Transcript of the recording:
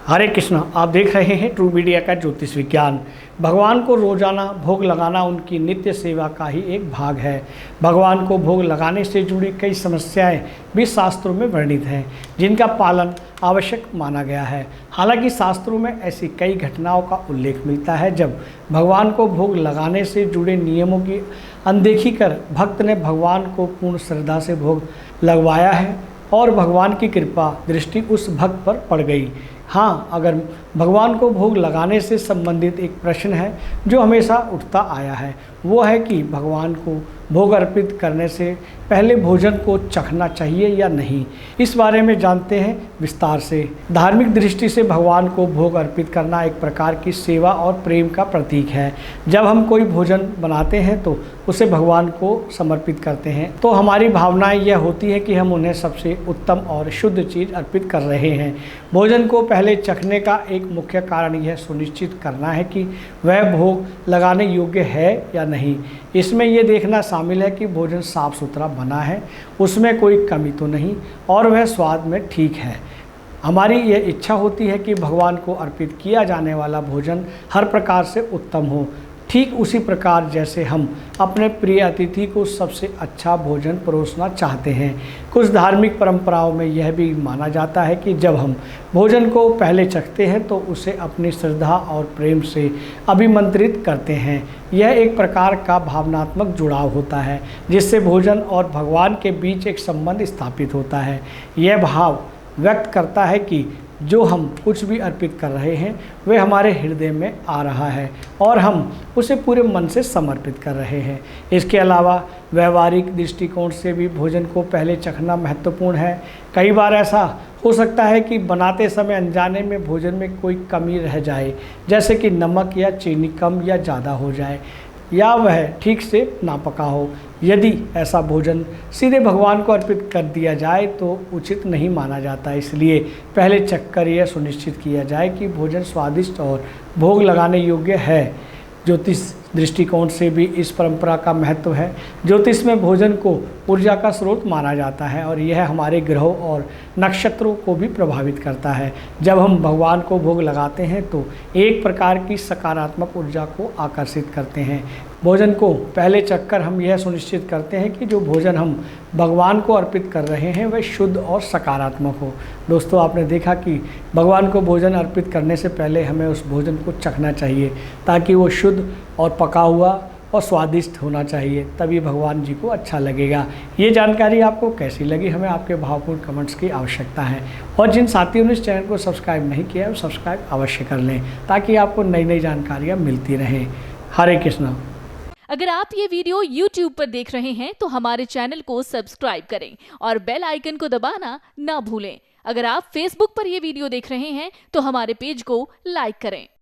हरे कृष्ण। आप देख रहे हैं ट्रू मीडिया का ज्योतिष विज्ञान। भगवान को रोजाना भोग लगाना उनकी नित्य सेवा का ही एक भाग है। भगवान को भोग लगाने से जुड़ी कई समस्याएं भी शास्त्रों में वर्णित हैं, जिनका पालन आवश्यक माना गया है। हालांकि शास्त्रों में ऐसी कई घटनाओं का उल्लेख मिलता है जब भगवान को भोग लगाने से जुड़े नियमों की अनदेखी कर भक्त ने भगवान को पूर्ण श्रद्धा से भोग लगवाया है और भगवान की कृपा दृष्टि उस भक्त पर पड़ गई। हाँ, अगर भगवान को भोग लगाने से संबंधित एक प्रश्न है जो हमेशा उठता आया है, वो है कि भगवान को भोग अर्पित करने से पहले भोजन को चखना चाहिए या नहीं। इस बारे में जानते हैं विस्तार से। धार्मिक दृष्टि से भगवान को भोग अर्पित करना एक प्रकार की सेवा और प्रेम का प्रतीक है। जब हम कोई भोजन बनाते हैं तो उसे भगवान को समर्पित करते हैं, तो हमारी भावनाएं यह होती है कि हम उन्हें सबसे उत्तम और शुद्ध चीज़ अर्पित कर रहे हैं। भोजन को पहले चखने का एक मुख्य कारण यह सुनिश्चित करना है कि वह भोग लगाने योग्य है या नहीं। इसमें यह देखना शामिल है कि भोजन साफ सुथरा बना है, उसमें कोई कमी तो नहीं और वह स्वाद में ठीक है। हमारी यह इच्छा होती है कि भगवान को अर्पित किया जाने वाला भोजन हर प्रकार से उत्तम हो, ठीक उसी प्रकार जैसे हम अपने प्रिय अतिथि को सबसे अच्छा भोजन परोसना चाहते हैं। कुछ धार्मिक परंपराओं में यह भी माना जाता है कि जब हम भोजन को पहले चखते हैं तो उसे अपनी श्रद्धा और प्रेम से अभिमंत्रित करते हैं। यह एक प्रकार का भावनात्मक जुड़ाव होता है जिससे भोजन और भगवान के बीच एक संबंध स्थापित होता है। यह भाव व्यक्त करता है कि जो हम कुछ भी अर्पित कर रहे हैं वह हमारे हृदय में आ रहा है और हम उसे पूरे मन से समर्पित कर रहे हैं। इसके अलावा व्यवहारिक दृष्टिकोण से भी भोजन को पहले चखना महत्वपूर्ण है। कई बार ऐसा हो सकता है कि बनाते समय अनजाने में भोजन में कोई कमी रह जाए, जैसे कि नमक या चीनी कम या ज़्यादा हो जाए या वह ठीक से ना पका हो। यदि ऐसा भोजन सीधे भगवान को अर्पित कर दिया जाए तो उचित नहीं माना जाता। इसलिए पहले चखकर यह सुनिश्चित किया जाए कि भोजन स्वादिष्ट और भोग लगाने योग्य है। ज्योतिष दृष्टिकोण से भी इस परंपरा का महत्व है। ज्योतिष में भोजन को ऊर्जा का स्रोत माना जाता है और यह हमारे ग्रहों और नक्षत्रों को भी प्रभावित करता है। जब हम भगवान को भोग लगाते हैं तो एक प्रकार की सकारात्मक ऊर्जा को आकर्षित करते हैं। भोजन को पहले चखकर हम यह सुनिश्चित करते हैं कि जो भोजन हम भगवान को अर्पित कर रहे हैं वह शुद्ध और सकारात्मक हो। दोस्तों, आपने देखा कि भगवान को भोजन अर्पित करने से पहले हमें उस भोजन को चखना चाहिए ताकि वो शुद्ध और पका हुआ और स्वादिष्ट होना चाहिए, तभी भगवान जी को अच्छा लगेगा। ये जानकारी आपको कैसी लगी, हमें आपके भावपूर्ण कमेंट्स की आवश्यकता है। और जिन साथियों ने इस चैनल को सब्सक्राइब नहीं किया है वो सब्सक्राइब अवश्य कर लें ताकि आपको नई नई जानकारियाँ मिलती रहें। हरे कृष्णा। अगर आप ये वीडियो YouTube पर देख रहे हैं तो हमारे चैनल को सब्सक्राइब करें और बेल आइकन को दबाना ना भूलें। अगर आप Facebook पर ये वीडियो देख रहे हैं तो हमारे पेज को लाइक करें।